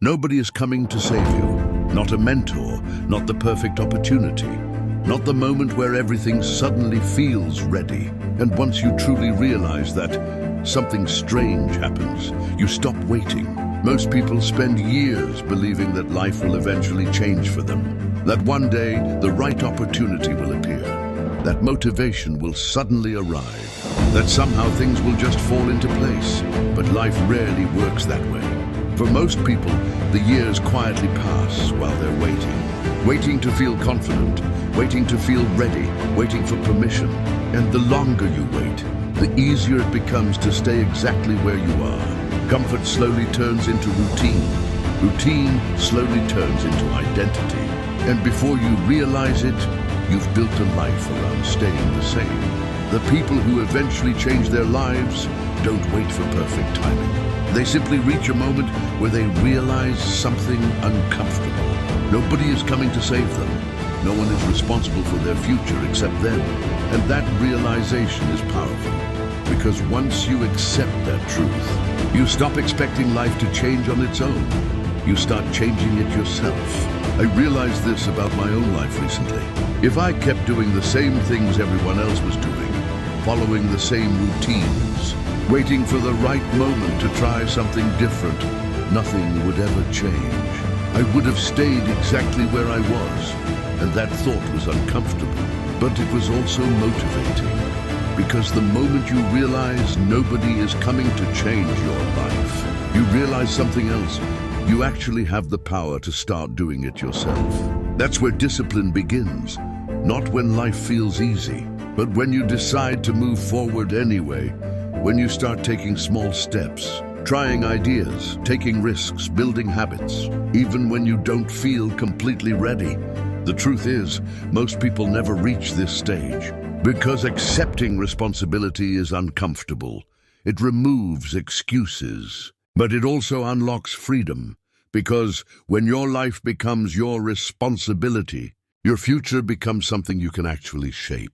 Nobody is coming to save you. Not a mentor, not the perfect opportunity, not the moment where everything suddenly feels ready. And once you truly realize that, something strange happens. You stop waiting. Most people spend years believing that life will eventually change for them, that one day the right opportunity will appear, that motivation will suddenly arrive, that somehow things will just fall into place. But life rarely works that way. For most people, the years quietly pass while they're waiting to feel confident, waiting to feel ready, waiting for permission. And the longer you wait, the easier it becomes to stay exactly where you are. Comfort slowly turns into routine. Routine slowly turns into identity. And before you realize it, you've built a life around staying the same. The people who eventually change their lives don't wait for perfect timing. They simply reach a moment where they realize something uncomfortable. Nobody is coming to save them. No one is responsible for their future except them. And that realization is powerful, because once you accept that truth, you stop expecting life to change on its own. You start changing it yourself. I realized this about my own life recently. If I kept doing the same things everyone else was doing, following the same routines, waiting for the right moment to try something different, nothing would ever change. I would have stayed exactly where I was, and that thought was uncomfortable, but it was also motivating. Because the moment you realize nobody is coming to change your life, you realize something else. You actually have the power to start doing it yourself. That's where discipline begins. Not when life feels easy, but when you decide to move forward anyway. When you start taking small steps, trying ideas, taking risks, building habits, even when you don't feel completely ready. The truth is, most people never reach this stage because accepting responsibility is uncomfortable. It removes excuses, but it also unlocks freedom, because when your life becomes your responsibility, your future becomes something you can actually shape.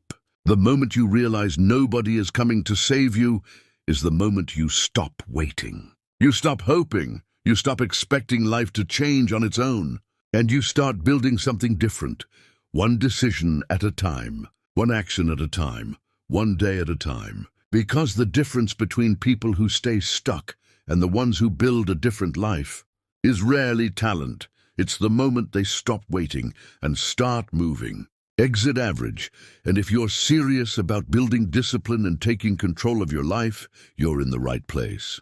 The moment you realize nobody is coming to save you is the moment you stop waiting. You stop hoping, you stop expecting life to change on its own, and you start building something different, one decision at a time, one action at a time, one day at a time. Because the difference between people who stay stuck and the ones who build a different life is rarely talent. It's the moment they stop waiting and start moving. Exit average, and if you're serious about building discipline and taking control of your life, you're in the right place.